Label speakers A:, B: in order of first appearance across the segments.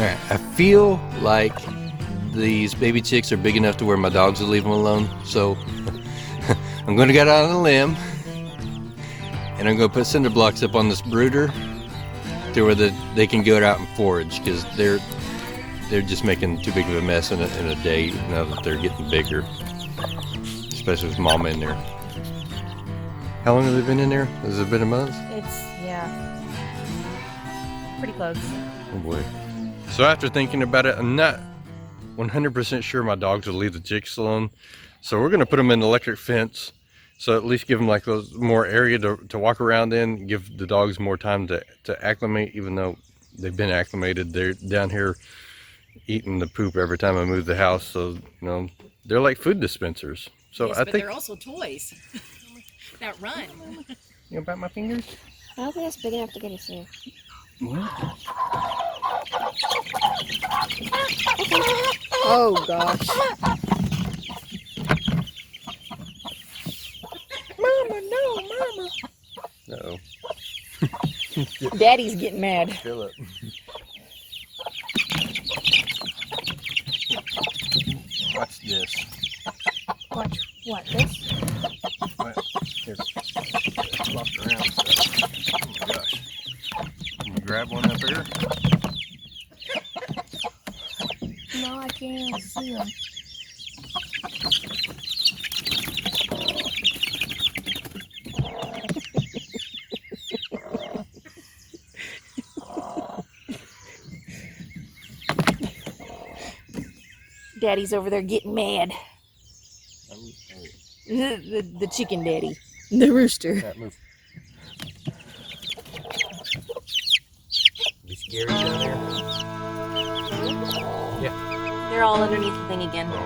A: Alright, I feel like these baby chicks are big enough to where my dogs will leave them alone. So I'm going to get out on a limb and I'm going to put cinder blocks up on this brooder to where they can go out and forage, because they're just making too big of a mess in a day now that they're getting bigger, especially with Momma in there. How long have they been in there? Has it been a month?
B: Yeah, pretty close.
A: Oh boy. So after thinking about it, I'm not 100% sure my dogs will leave the chicks alone. So we're gonna put them in an electric fence, so at least give them like those more area to walk around in, give the dogs more time to acclimate, even though they've been acclimated. They're down here eating the poop every time I move the house, so you know, they're like food dispensers. So
C: yes,
A: I
C: but
A: think
C: they're also toys that run.
A: You gonna bite my fingers?
B: I don't think that's big enough to get us here.
A: What?
B: Oh gosh. Mama, no, Mama.
A: Uh-oh.
B: Daddy's getting mad.
A: Fill it. Watch this.
B: Watch what? This?
A: What? Here. Flopped around stuff. Oh my gosh. Can you grab one up here?
B: No, I can't see him. Daddy's over there getting mad. The chicken daddy. The rooster.
A: That move. Be scary down there. Yeah.
B: They're all underneath the thing again.
A: Oh,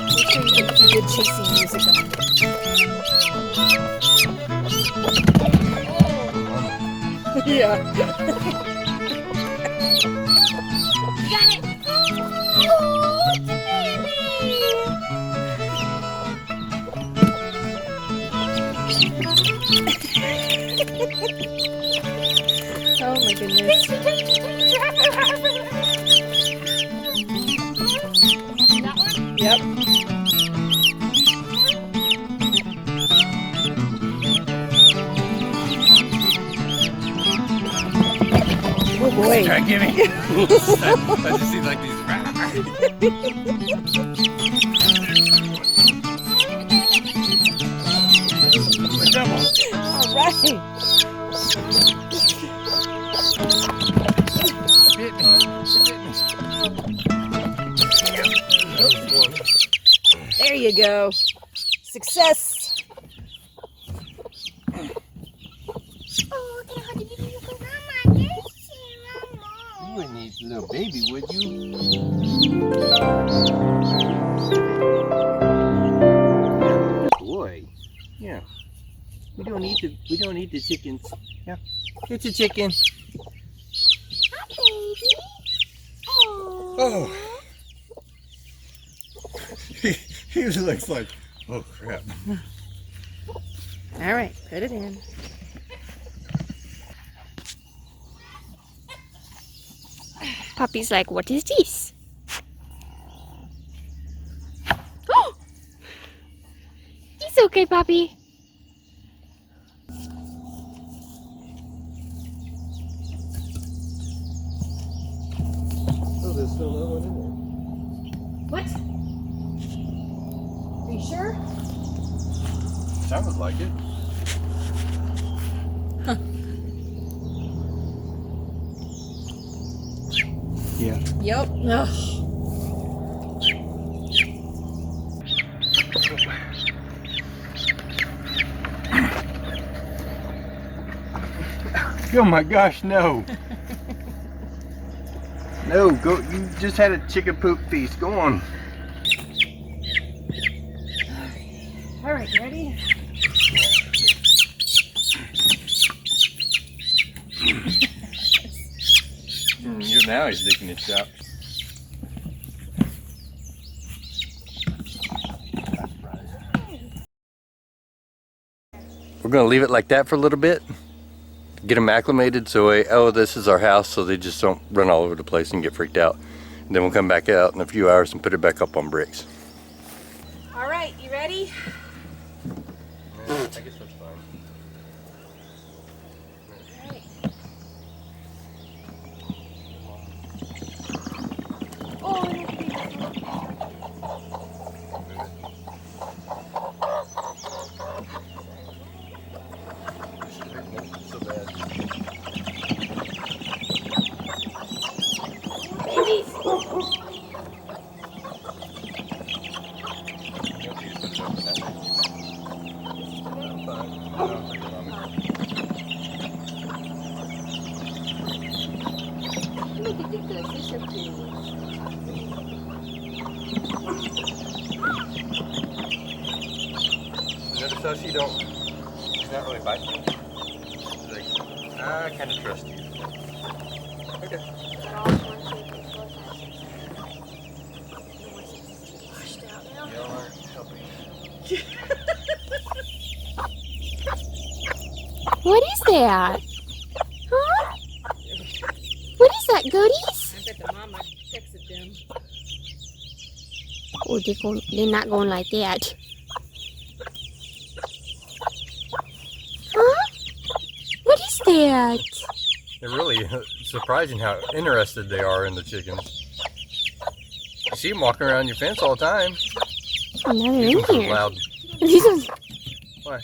B: Make sure you get some good chasing music on. Yeah. You got it! Oh my goodness.
C: That one?
B: Yep. Oh boy.
A: try give me. I just see like these.
B: All right.
A: Bit me.
B: There you go. Success.
A: You wouldn't eat a little baby, would you? Boy. Yeah. We don't eat the chickens. Yeah. It's a chicken.
D: Hi, baby.
A: Oh. He looks like, oh crap.
B: All right, put it in. Puppy's like, what is this? Oh! It's okay, puppy.
A: Oh, there's still another one in there.
B: What? Are you sure?
A: Sounded like it. Yeah.
B: Yep. Ugh.
A: Oh my gosh, no. No, go. You just had a chicken poop feast. Go on.
B: All right, ready?
A: Now he's licking his chop. We're gonna leave it like that for a little bit. get them acclimated so oh, this is our house, so they just don't run all over the place and get freaked out. And then we'll come back out in a few hours and put it back up on bricks.
C: All right, you ready?
A: I guess that's fine. Notice how she's not really biting. She's like, I kind of trust you. Okay. Y'all aren't helping.
D: What is that? Huh? What is that, goodies?
C: I bet the mama texted them.
D: Oh, they're not going like that. Huh? What is that?
A: It's really surprising how interested they are in the chickens. You see them walking around your fence all the time.
D: Oh, now they're
A: These
D: in
A: ones are
D: here.
A: loud.
D: These ones.
A: Why?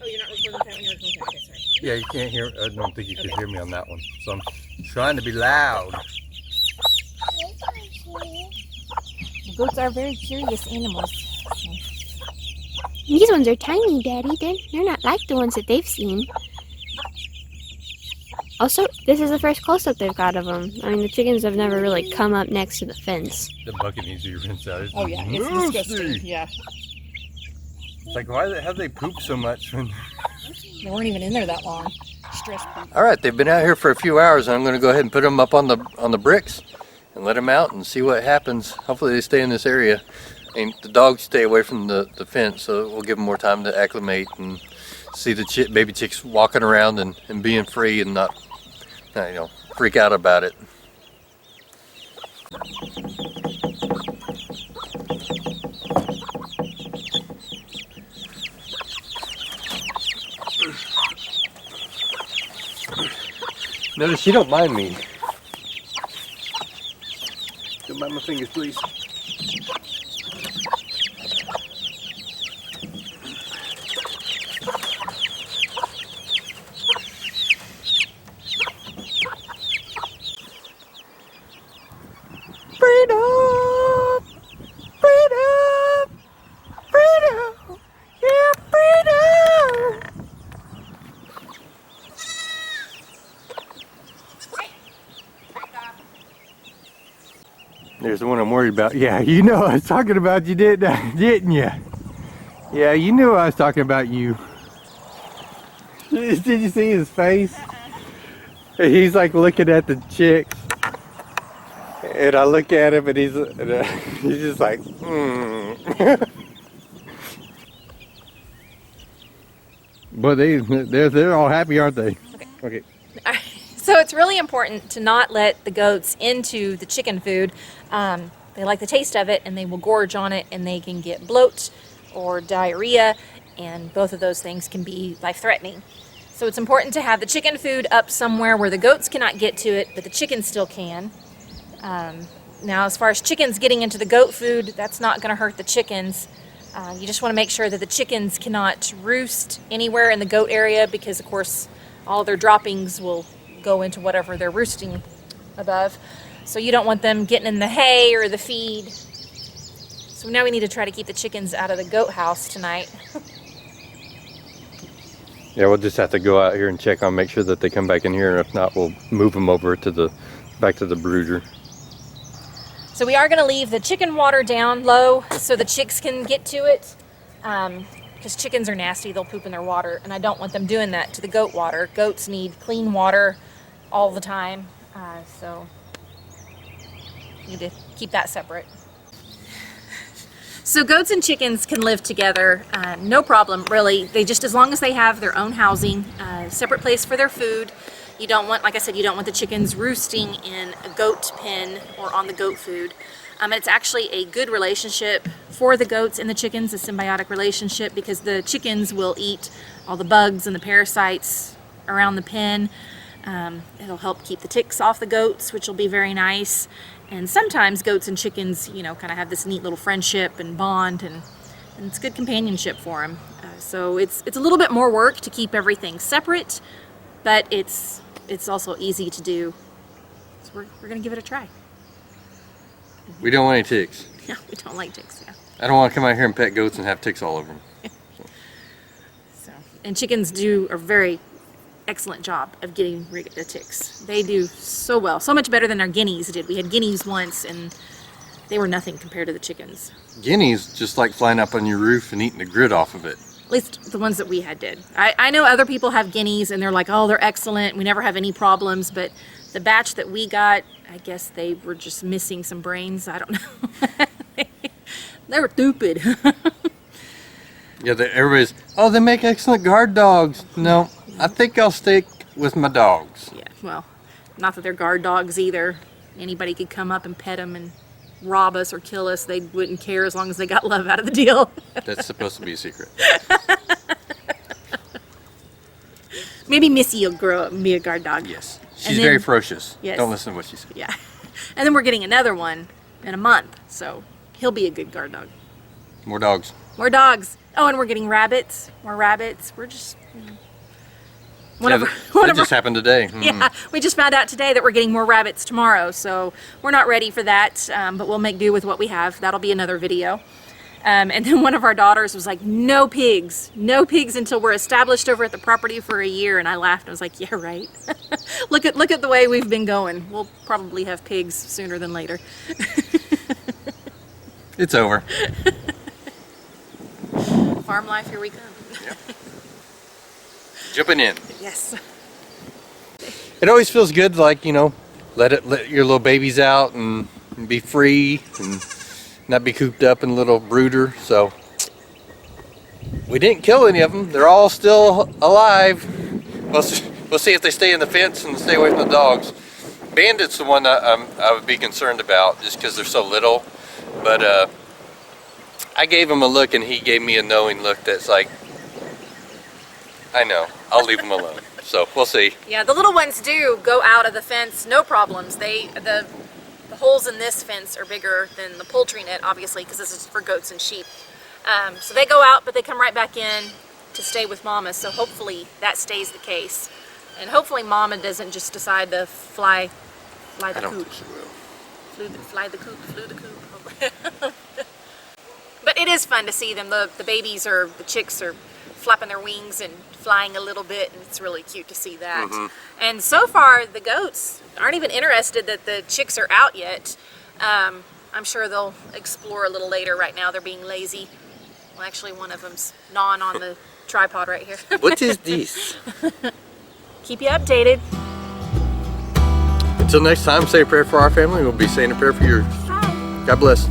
C: Oh, you're not recording that when you're recording that. Okay, sorry.
A: Yeah, you can't hear. I don't think you could hear me on that one. So I'm trying to be loud.
C: Goats are very curious animals.
D: These ones are tiny, Daddy. They're not like the ones that they've seen. Also, this is the first close-up they've got of them. I mean, the chickens have never really come up next to the fence.
A: The bucket needs to be rinsed out. It's
C: Oh yeah, it's
A: nasty.
C: disgusting. Yeah.
A: It's like, why have they pooped so much?
C: They weren't even in there that long. Stress poop.
A: All right, they've been out here for a few hours, and I'm going to go ahead and put them up on the bricks and let them out and see what happens. Hopefully they stay in this area. And the dogs stay away from the fence, so we'll give them more time to acclimate and see the baby chicks walking around and being free and not freak out about it. Notice she don't mind me. Don't mind my fingers, please. Freedom! Freedom! Freedom! Yeah, freedom! There's the one I'm worried about. Yeah, you know I was talking about you, didn't you? Yeah, you knew I was talking about you. Did you see his face? He's like looking at the chicks. And I look at him and he's just like, But they're all happy, aren't they? Okay.
E: So it's really important to not let the goats into the chicken food. They like the taste of it and they will gorge on it and they can get bloat or diarrhea, and both of those things can be life-threatening. So it's important to have the chicken food up somewhere where the goats cannot get to it, but the chickens still can. Now, as far as chickens getting into the goat food, that's not going to hurt the chickens. You just want to make sure that the chickens cannot roost anywhere in the goat area because, of course, all their droppings will go into whatever they're roosting above. So you don't want them getting in the hay or the feed. So now we need to try to keep the chickens out of the goat house tonight.
A: Yeah, we'll just have to go out here and check on, make sure that they come back in here, and if not, we'll move them over to back to the brooder.
E: So we are going to leave the chicken water down low so the chicks can get to it. Because chickens are nasty, they'll poop in their water, and I don't want them doing that to the goat water. Goats need clean water all the time, so you need to keep that separate. So goats and chickens can live together, no problem, really. They just, as long as they have their own housing, separate place for their food. You don't want, like I said, you don't want the chickens roosting in a goat pen or on the goat food. It's actually a good relationship for the goats and the chickens, a symbiotic relationship, because the chickens will eat all the bugs and the parasites around the pen. It'll help keep the ticks off the goats, which will be very nice. And sometimes goats and chickens, you know, kind of have this neat little friendship and bond, and it's good companionship for them. So it's a little bit more work to keep everything separate, but it's also easy to do. So we're gonna give it a try.
A: We don't want any ticks.
E: Yeah, we don't like ticks. Yeah.
A: I don't want to come out here and pet goats and have ticks all over them.
E: So, and chickens do a very excellent job of getting rid of the ticks. They do so well, so much better than our guineas did. We had guineas once, and they were nothing compared to the chickens.
A: Guineas just like flying up on your roof and eating the grit off of it.
E: At least the ones that we had did. I know other people have guineas, and they're like, oh, they're excellent. We never have any problems. But the batch that we got, I guess they were just missing some brains. I don't know. They were stupid.
A: Yeah, everybody's, oh, they make excellent guard dogs. No, I think I'll stick with my dogs.
E: Yeah, well, not that they're guard dogs either. Anybody could come up and pet them and rob us or kill us. They wouldn't care as long as they got love out of the deal.
A: That's supposed to be a secret.
E: Maybe Missy will grow up and be a guard dog.
A: Yes. She's very ferocious.
E: Yes.
A: Don't listen to what she says.
E: Yeah. And then we're getting another one in a month, so he'll be a good guard dog.
A: More dogs.
E: More dogs. Oh, and we're getting rabbits. More rabbits. We're just...
A: That just happened today.
E: Yeah, we just found out today that we're getting more rabbits tomorrow, so we're not ready for that, but we'll make do with what we have. That'll be another video. And then one of our daughters was like, no pigs until we're established over at the property for a year. And I laughed. I was like, yeah, right. look at the way we've been going. We'll probably have pigs sooner than later.
A: It's over.
E: Farm life, here we come.
A: Yep. Jumping in.
E: Yes.
A: It always feels good, like, you know, let your little babies out and be free and not be cooped up in a little brooder. So we didn't kill any of them. They're all still alive. We'll see if they stay in the fence and stay away from the dogs. Bandit's the one that I would be concerned about, just because they're so little. But I gave him a look, and he gave me a knowing look that's like, I know, I'll leave them alone. So we'll see.
E: Yeah, the little ones do go out of the fence, no problems. The holes in this fence are bigger than the poultry net, obviously, because this is for goats and sheep. So they go out, but they come right back in to stay with Mama. So hopefully that stays the case, and hopefully Mama doesn't just decide to fly the
A: I don't
E: coop.
A: think she will.
E: Flew the coop. But it is fun to see them. The babies or the chicks are flapping their wings and flying a little bit, and it's really cute to see that. And so far the goats aren't even interested that the chicks are out yet. I'm sure they'll explore a little later. Right now they're being lazy. Well, actually one of them's gnawing on the tripod right here.
A: What is this?
E: Keep you updated.
A: Until next time, say a prayer for our family. We'll be saying a prayer for yours.
E: Bye.
A: God bless.